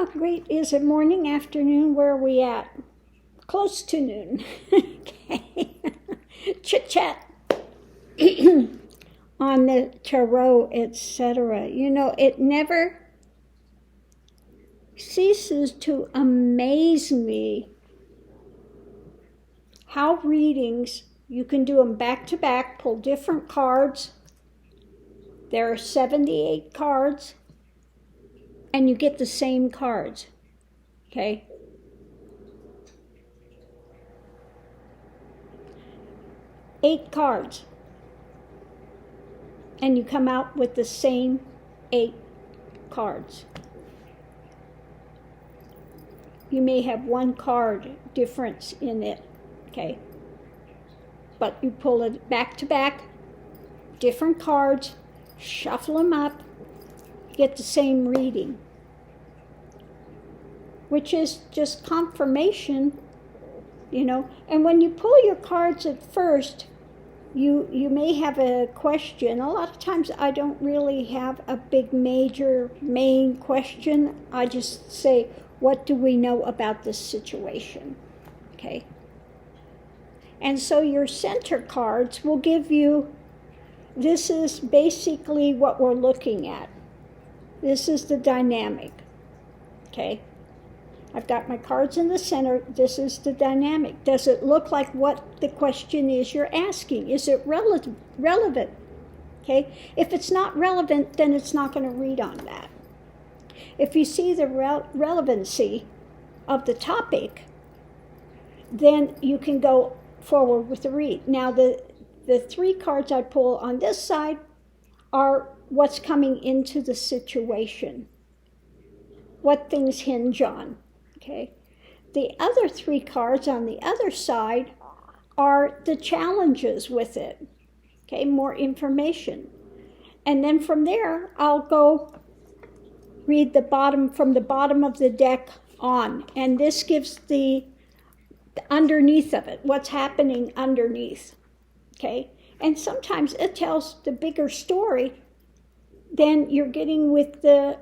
great. Is it morning, afternoon? Where are we at? Close to noon. Okay. Chit chat on the tarot, etc. You know, it never ceases to amaze me how readings, you can do them back to back, pull different cards. There are 78 cards, and you get the same cards, okay? Eight cards, and you come out with the same 8 cards. You may have one card difference in it, okay? But you pull it back to back, different cards, shuffle them up, get the same reading, which is just confirmation, you know. And when you pull your cards at first, you may have a question. A lot of times I don't really have a big major main question. I just say, what do we know about this situation? Okay. And so your center cards will give you, this is basically what we're looking at. This is the dynamic. Okay. I've got my cards in the center. This is the dynamic. Does it look like what the question is you're asking? Is it relevant? Okay. If it's not relevant, then it's not going to read on that. If you see the relevancy of the topic, then you can go forward with the read. Now, the 3 cards I pull on this side are what's coming into the situation, what things hinge on. Okay. The other 3 cards on the other side are the challenges with it. Okay, more information. And then from there, I'll go read the bottom, from the bottom of the deck on. And this gives the underneath of it, what's happening underneath. Okay. And sometimes it tells the bigger story than you're getting with the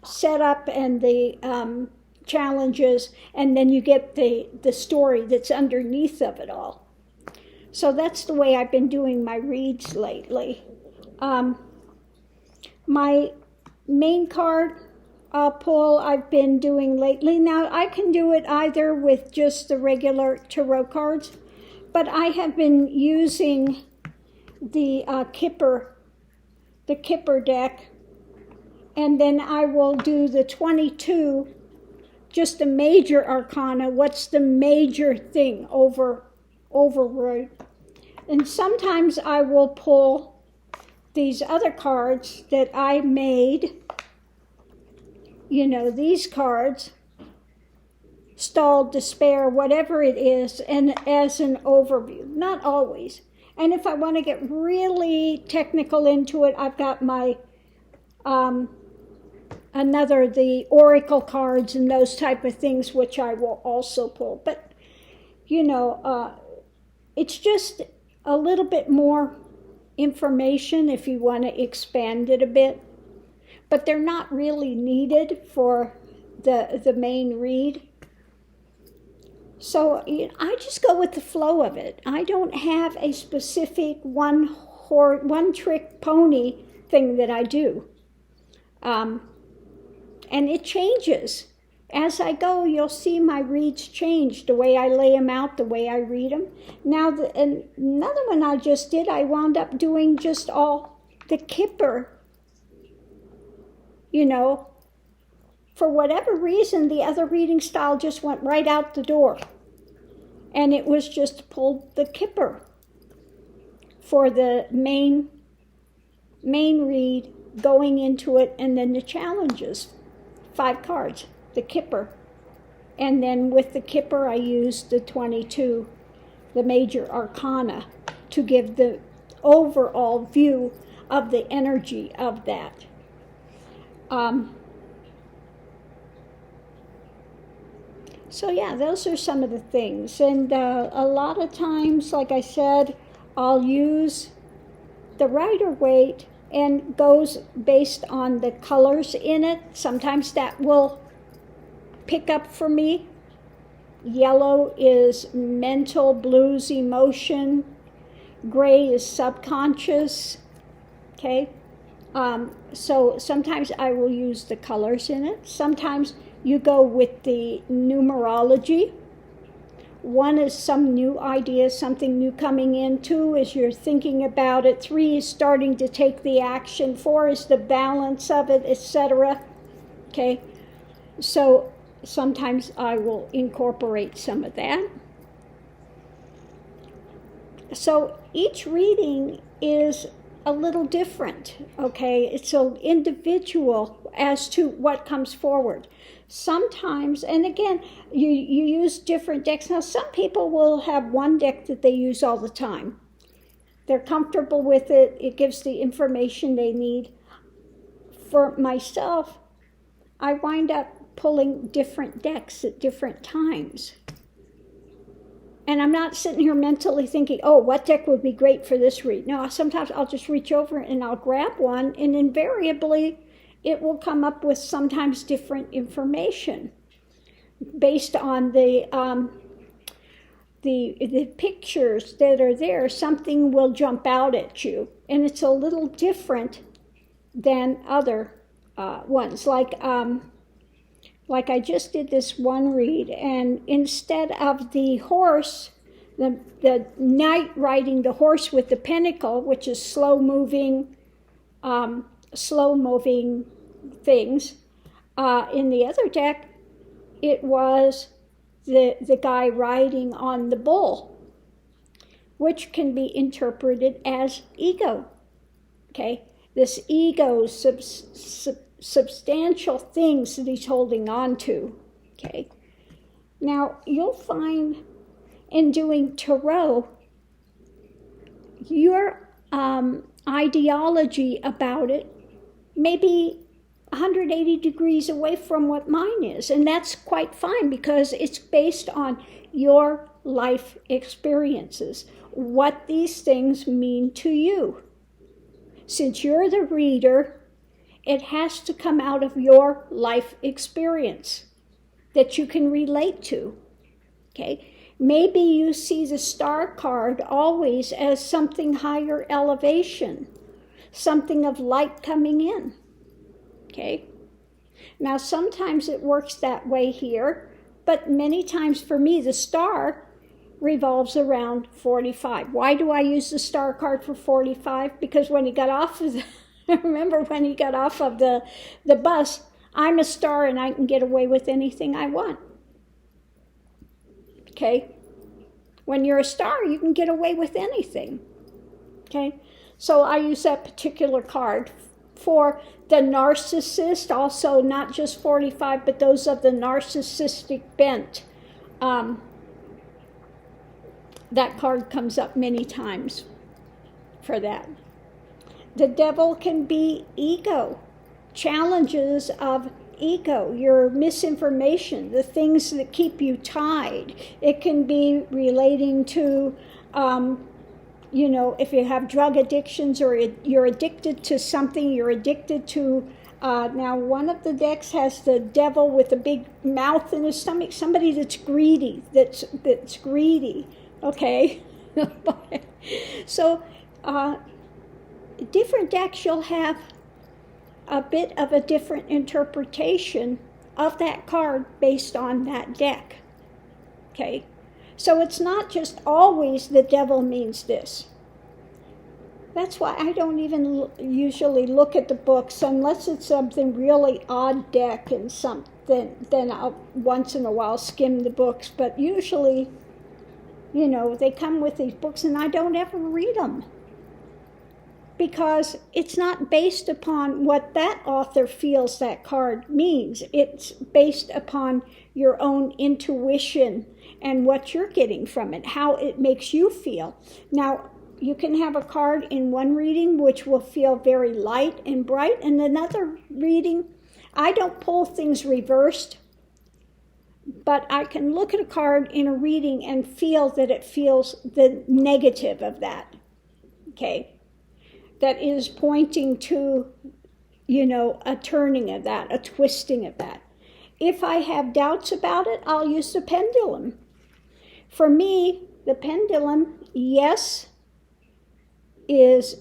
setup and the challenges, and then you get the story that's underneath of it all. So that's the way I've been doing my reads lately. My main card pull I've been doing lately. Now I can do it either with just the regular tarot cards, but I have been using the Kipper deck, and then I will do the 22, just a major arcana. What's the major thing override? And sometimes I will pull these other cards that I made, you know, these cards, stalled, despair, whatever it is, and as an overview. Not always. And if I want to get really technical into it, I've got my the oracle cards and those type of things, which I will also pull. But, you know, it's just a little bit more information if you want to expand it a bit. But they're not really needed for the main read. So I just go with the flow of it. I don't have a specific one-trick pony thing that I do. And it changes. As I go, you'll see my reads change, the way I lay them out, the way I read them. Now, another one I just did, I wound up doing just all the Kipper. You know, for whatever reason, the other reading style just went right out the door. And it was just pulled the Kipper for the main read, going into it, and then the challenges. 5 cards, the Kipper. And then with the Kipper, I used the 22, the major arcana, to give the overall view of the energy of that. So yeah, those are some of the things. And a lot of times, like I said, I'll use the Rider-Waite and goes based on the colors in it. Sometimes that will pick up for me. Yellow is mental, blues, emotion. Gray is subconscious. Okay? So sometimes I will use the colors in it. Sometimes you go with the numerology. 1 is some new idea, something new coming in. 2 is you're thinking about it. 3 is starting to take the action. 4 is the balance of it, etc. Okay? So sometimes I will incorporate some of that. So each reading is a little different, okay? It's so individual as to what comes forward. Sometimes, and again, you use different decks. Now, some people will have one deck that they use all the time. They're comfortable with it. It gives the information they need. For myself, I wind up pulling different decks at different times. And I'm not sitting here mentally thinking, oh, what deck would be great for this read? No, sometimes I'll just reach over and I'll grab one, and invariably it will come up with sometimes different information based on the pictures that are there. Something will jump out at you, and it's a little different than other ones. Like I just did this one read, and instead of the horse, the knight riding the horse with the pentacle, which is slow-moving things, in the other deck, it was the guy riding on the bull, which can be interpreted as ego. Okay, this ego, substantial things that he's holding on to. Okay, now you'll find in doing tarot, your ideology about it may be 180 degrees away from what mine is, and that's quite fine because it's based on your life experiences, what these things mean to you. Since you're the reader, it has to come out of your life experience that you can relate to. Okay? Maybe you see the star card always as something higher elevation, something of light coming in. Okay? Now, sometimes it works that way here, but many times for me, the star revolves around 45. Why do I use the star card for 45? Because when he got off of the, remember when he got off of the bus, I'm a star and I can get away with anything I want. Okay? When you're a star, you can get away with anything. Okay? So I use that particular card for the narcissist, also not just 45, but those of the narcissistic bent. That card comes up many times for that. The devil can be ego, challenges of ego, your misinformation, the things that keep you tied. It can be relating to, if you have drug addictions or you're addicted to something, you're addicted to, now one of the decks has the devil with a big mouth in his stomach, somebody that's greedy, that's greedy, okay? So, different decks, you'll have a bit of a different interpretation of that card based on that deck. Okay? So it's not just always the devil means this. That's why I don't even usually look at the books unless it's something really odd deck and something, then I'll once in a while skim the books. But usually, they come with these books and I don't ever read them, because it's not based upon what that author feels that card means. It's based upon your own intuition and what you're getting from it, how it makes you feel. Now, you can have a card in one reading which will feel very light and bright, and another reading, I don't pull things reversed, but I can look at a card in a reading and feel that it feels the negative of that. Okay? that is pointing to, a turning of that, a twisting of that. If I have doubts about it, I'll use the pendulum. For me, the pendulum, yes, is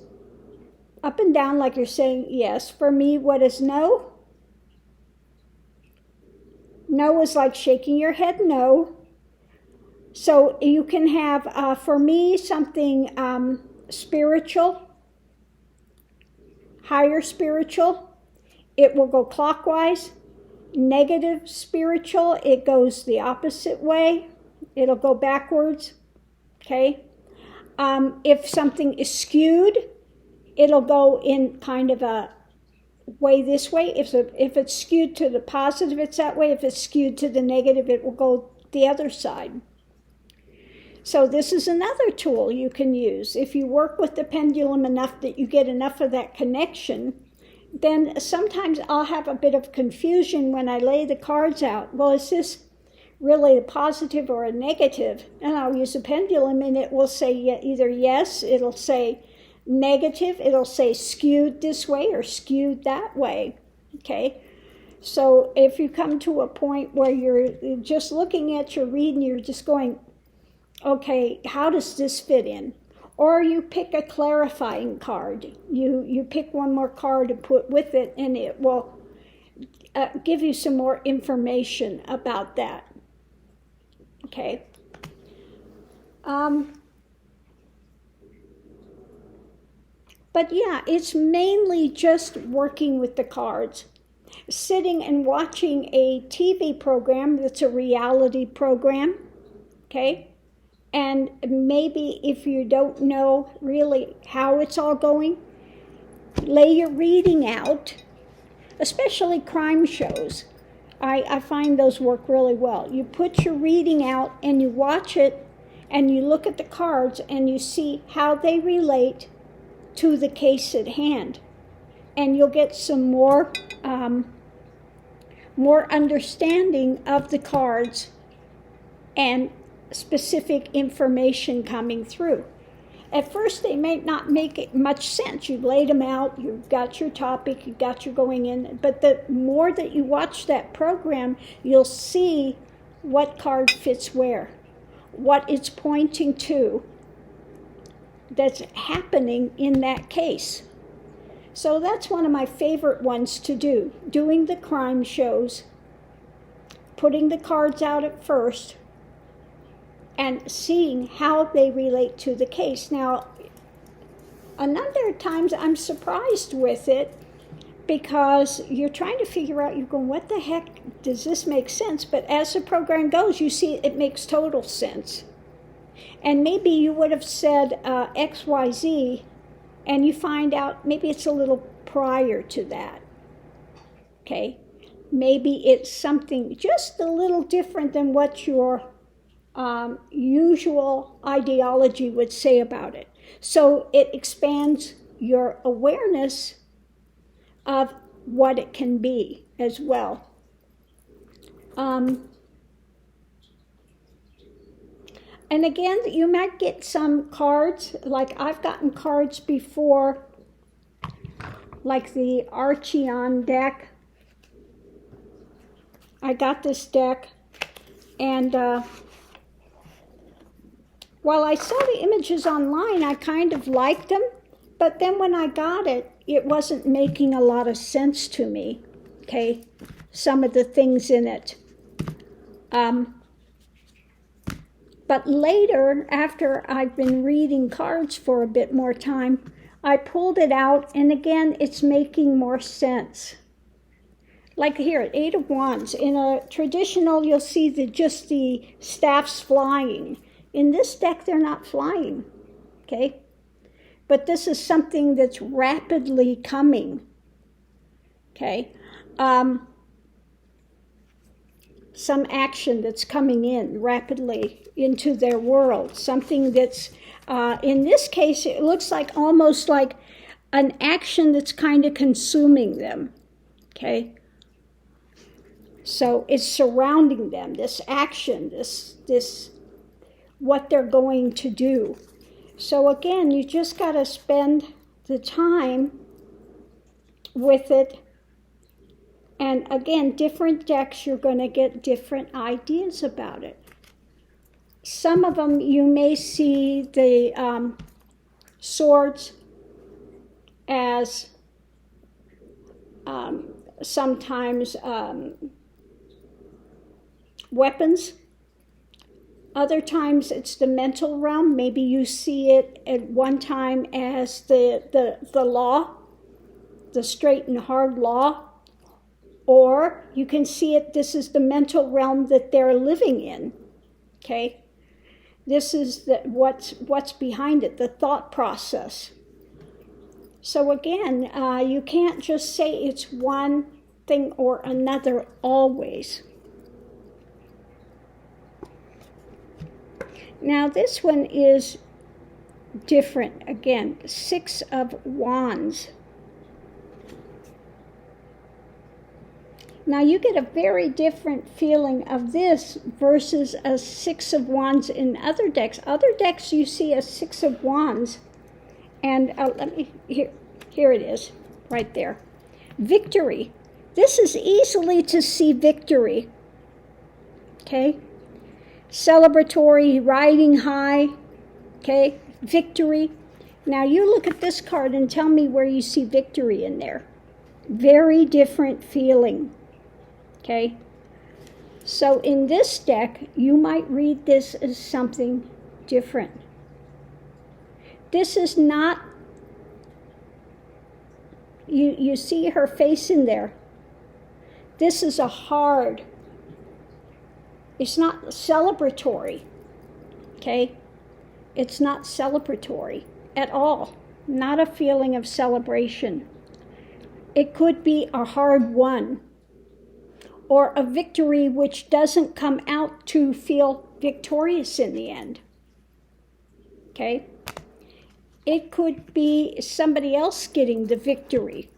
up and down like you're saying yes. For me, what is no? No is like shaking your head no. So you can have, for me, something spiritual, higher spiritual. It will go clockwise. Negative spiritual, it goes the opposite way. It'll go backwards, okay? If something is skewed, it'll go in kind of a way this way. If it's skewed to the positive, it's that way. If it's skewed to the negative, it will go the other side. So this is another tool you can use. If you work with the pendulum enough that you get enough of that connection, then sometimes I'll have a bit of confusion when I lay the cards out. Well, is this really a positive or a negative? And I'll use a pendulum and it will say either yes, it'll say negative, it'll say skewed this way or skewed that way, okay? So if you come to a point where you're just looking at your read and you're just going, okay, how does this fit in? Or you pick a clarifying card. You pick one more card to put with it, and it will give you some more information about that. Okay. But yeah, it's mainly just working with the cards. Sitting and watching a TV program that's a reality program, okay? And maybe if you don't know really how it's all going, lay your reading out, especially crime shows. I find those work really well. You put your reading out and you watch it and you look at the cards and you see how they relate to the case at hand. And you'll get some more understanding of the cards and specific information coming through. At first, they may not make much sense. You've laid them out, you've got your topic, you've got your going in, but the more that you watch that program, you'll see what card fits where, what it's pointing to that's happening in that case. So that's one of my favorite ones to do, doing the crime shows, putting the cards out at first, and seeing how they relate to the case. Now, a number of times I'm surprised with it because you're trying to figure out, you're going, what the heck, does this make sense? But as the program goes, you see it makes total sense. And maybe you would have said XYZ, and you find out maybe it's a little prior to that, okay? Maybe it's something just a little different than what your usual ideology would say about it. So it expands your awareness of what it can be as well. And again, you might get some cards, like I've gotten cards before, like the Archeon deck. I got this deck, and while I saw the images online, I kind of liked them, but then when I got it, it wasn't making a lot of sense to me, okay, some of the things in it. But later, after I've been reading cards for a bit more time, I pulled it out, and again, it's making more sense. Like here, 8 of Wands. In a traditional, you'll see just the staffs flying. In this deck, they're not flying, okay? But this is something that's rapidly coming, okay? Some action that's coming in rapidly into their world. Something that's, in this case, it looks like almost like an action that's kind of consuming them, okay? So it's surrounding them, this action, this what they're going to do. So again, you just got to spend the time with it. And again, different decks, you're going to get different ideas about it. Some of them you may see the swords as sometimes weapons. Other times it's the mental realm. Maybe you see it at one time as the law, the straight and hard law. Or you can see it, this is the mental realm that they're living in, okay? This is what's behind it, the thought process. So again, you can't just say it's one thing or another always. Now this one is different. Again, 6 of Wands. Now you get a very different feeling of this versus a 6 of Wands in other decks. Other decks you see a 6 of Wands, and here it is, right there. Victory. This is easily to see victory. Okay? Celebratory, riding high. Okay? Victory. Now you look at this card and tell me where you see victory in there. Very different feeling. Okay, so in this deck, you might read this as something different. This is not, you see her face in there. This is a hard, it's not celebratory, okay? It's not celebratory at all, not a feeling of celebration. It could be a hard one, or a victory which doesn't come out to feel victorious in the end. Okay? It could be somebody else getting the victory.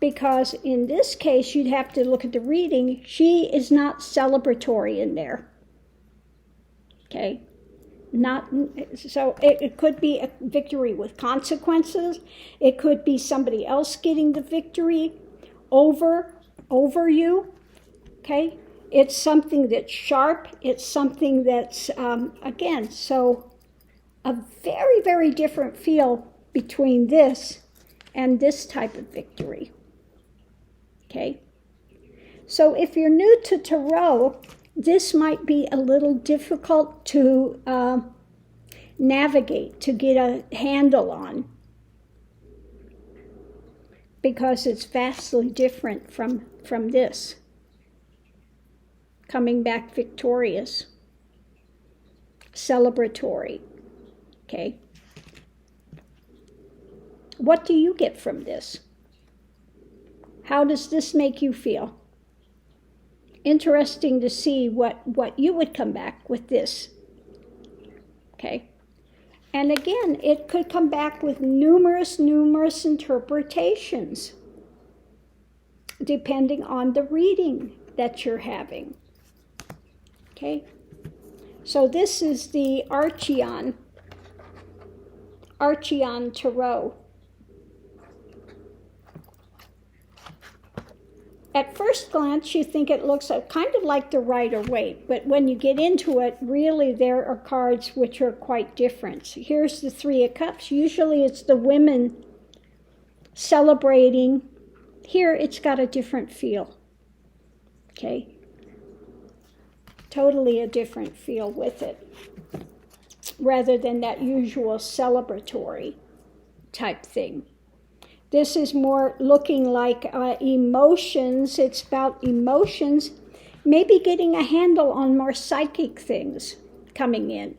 Because in this case, you'd have to look at the reading. She is not celebratory in there. Okay? So it could be a victory with consequences. It could be somebody else getting the victory over you, okay? It's something that's sharp. It's something that's, again, so a very, very different feel between this and this type of victory, okay? So if you're new to tarot, this might be a little difficult to navigate, to get a handle on, because it's vastly different from this. Coming back victorious, celebratory, okay? What do you get from this? How does this make you feel? Interesting to see what you would come back with this, okay? And again, it could come back with numerous interpretations, depending on the reading that you're having. Okay? So this is the Archeon Tarot. At first glance, you think it looks kind of like the Rider-Waite, but when you get into it, really there are cards which are quite different. Here's the 3 of Cups. Usually it's the women celebrating. Here it's got a different feel. Okay? Totally a different feel with it, rather than that usual celebratory type thing. This is more looking like emotions. It's about emotions, maybe getting a handle on more psychic things coming in.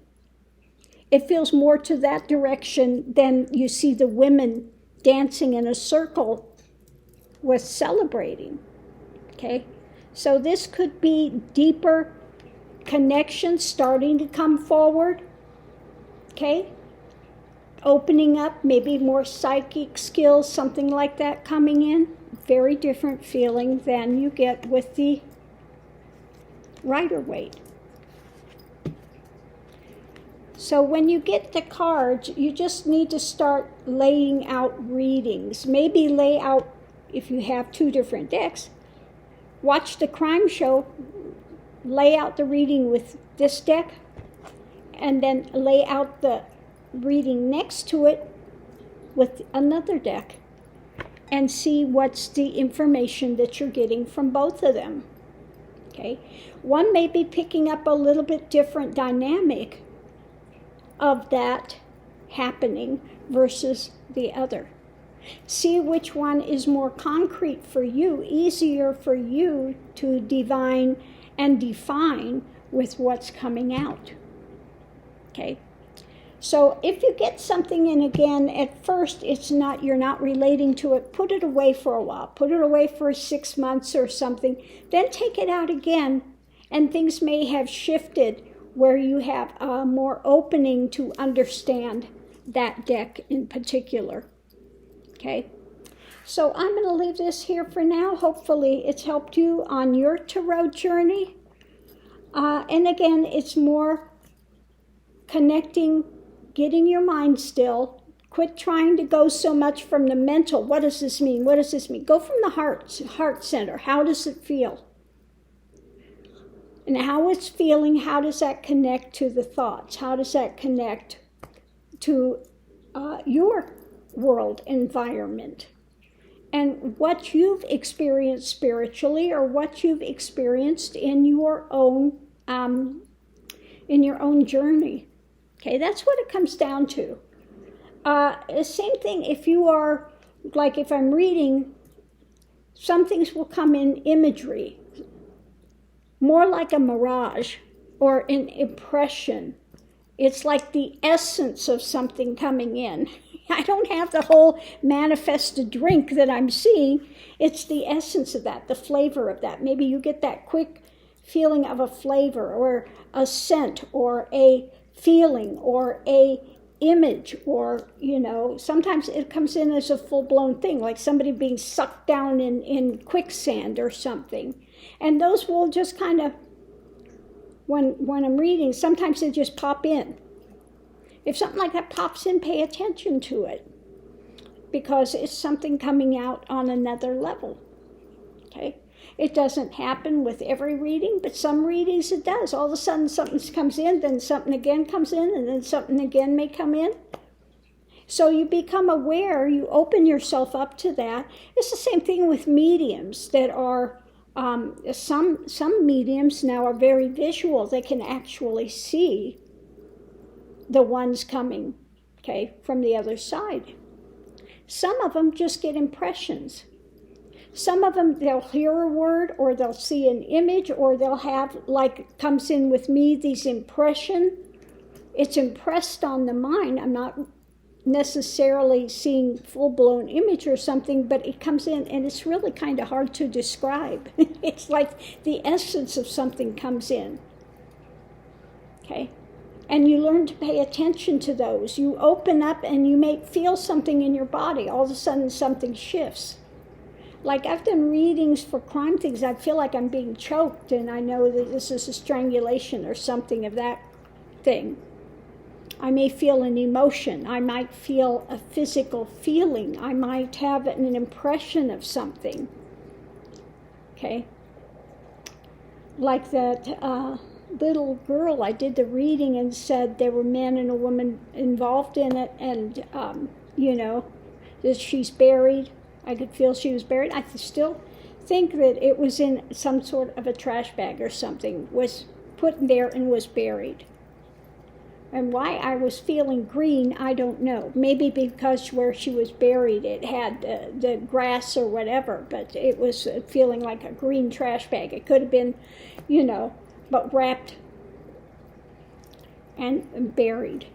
It feels more to that direction than you see the women dancing in a circle with celebrating. Okay? So this could be deeper connections starting to come forward. Okay? Opening up, maybe more psychic skills, something like that coming in. Very different feeling than you get with the Rider-Waite. So when you get the cards, you just need to start laying out readings. Maybe lay out, if you have 2 different decks, watch the crime show, lay out the reading with this deck, and then lay out the reading next to it with another deck, and see what's the information that you're getting from both of them. Okay? One may be picking up a little bit different dynamic of that happening versus the other. See which one is more concrete for you, easier for you to divine and define with what's coming out. Okay? So if you get something in again, at first you're not relating to it, put it away for a while. Put it away for 6 months or something. Then take it out again, and things may have shifted where you have more opening to understand that deck in particular. Okay? So I'm going to leave this here for now. Hopefully it's helped you on your tarot journey. And again, it's more connecting, getting your mind still. Quit trying to go so much from the mental. What does this mean? What does this mean? Go from the heart center. How does it feel? And how it's feeling, how does that connect to the thoughts? How does that connect to your world environment? And what you've experienced spiritually, or what you've experienced in your own journey. Okay, that's what it comes down to. The same thing if you are, like if I'm reading, some things will come in imagery, more like a mirage or an impression. It's like the essence of something coming in. I don't have the whole manifested drink that I'm seeing. It's the essence of that, the flavor of that. Maybe you get that quick feeling of a flavor or a scent or a feeling or a image, or, sometimes it comes in as a full-blown thing, like somebody being sucked down in quicksand or something. And those will just kind of, when I'm reading, sometimes they just pop in. If something like that pops in, pay attention to it, because it's something coming out on another level. Okay? It doesn't happen with every reading, but some readings it does. All of a sudden something comes in, then something again comes in, and then something again may come in. So you become aware, you open yourself up to that. It's the same thing with mediums that are, some mediums now are very visual. They can actually see the ones coming, okay, from the other side. Some of them just get impressions. Some of them, they'll hear a word, or they'll see an image, or they'll have, like comes in with me, these impression. It's impressed on the mind. I'm not necessarily seeing full-blown image or something, but it comes in, and it's really kind of hard to describe. It's like the essence of something comes in. Okay? And you learn to pay attention to those. You open up, and you may feel something in your body. All of a sudden, something shifts. Like I've done readings for crime things, I feel like I'm being choked, and I know that this is a strangulation or something of that thing. I may feel an emotion. I might feel a physical feeling. I might have an impression of something. Okay? Like that little girl, I did the reading and said there were men and a woman involved in it, and, that she's buried. I could feel she was buried. I still think that it was in some sort of a trash bag or something, was put there and was buried. And why I was feeling green, I don't know. Maybe because where she was buried, it had the grass or whatever, but it was feeling like a green trash bag. It could have been, but wrapped and buried.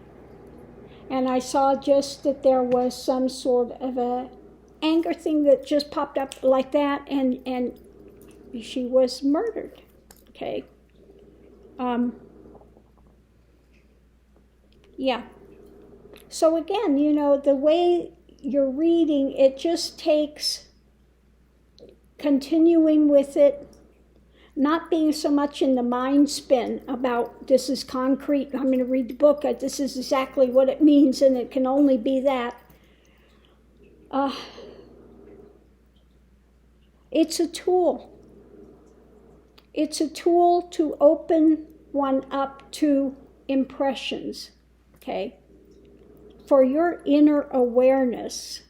And I saw just that there was some sort of a anger thing that just popped up like that, and she was murdered. Okay. Yeah. So again, the way you're reading, it just takes continuing with it, not being so much in the mind spin about this is concrete, I'm going to read the book, this is exactly what it means, and it can only be that. It's a tool. It's a tool to open one up to impressions, okay? For your inner awareness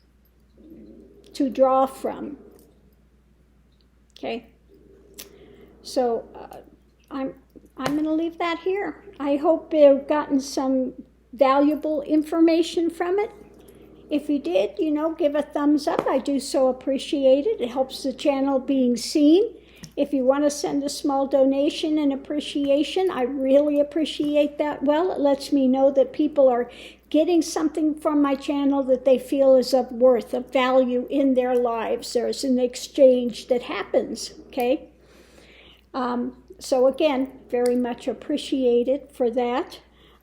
to draw from, okay? So I'm going to leave that here. I hope you've gotten some valuable information from it. If you did, give a thumbs up. I do so appreciate it. It helps the channel being seen. If you want to send a small donation in appreciation, I really appreciate that. Well, it lets me know that people are getting something from my channel that they feel is of worth, of value in their lives. There's an exchange that happens, okay? So again, very much appreciated for that.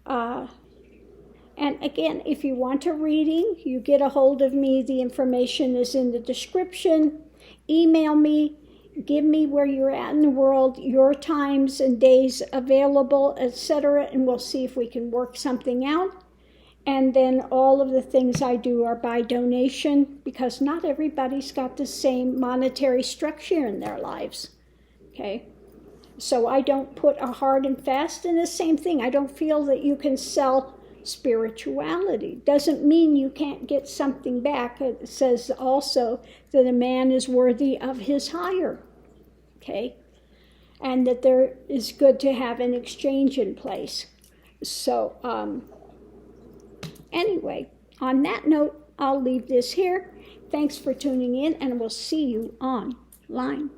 And again, if you want a reading, you get a hold of me. The information is in the description. Email me. Give me where you're at in the world, your times and days available, etc., and we'll see if we can work something out. And then all of the things I do are by donation, because not everybody's got the same monetary structure in their lives, okay? So I don't put a hard and fast, and the same thing, I don't feel that you can sell spirituality. Doesn't mean you can't get something back. It says also that a man is worthy of his hire, okay? And that there is good to have an exchange in place. So anyway, on that note, I'll leave this here. Thanks for tuning in, and we'll see you online.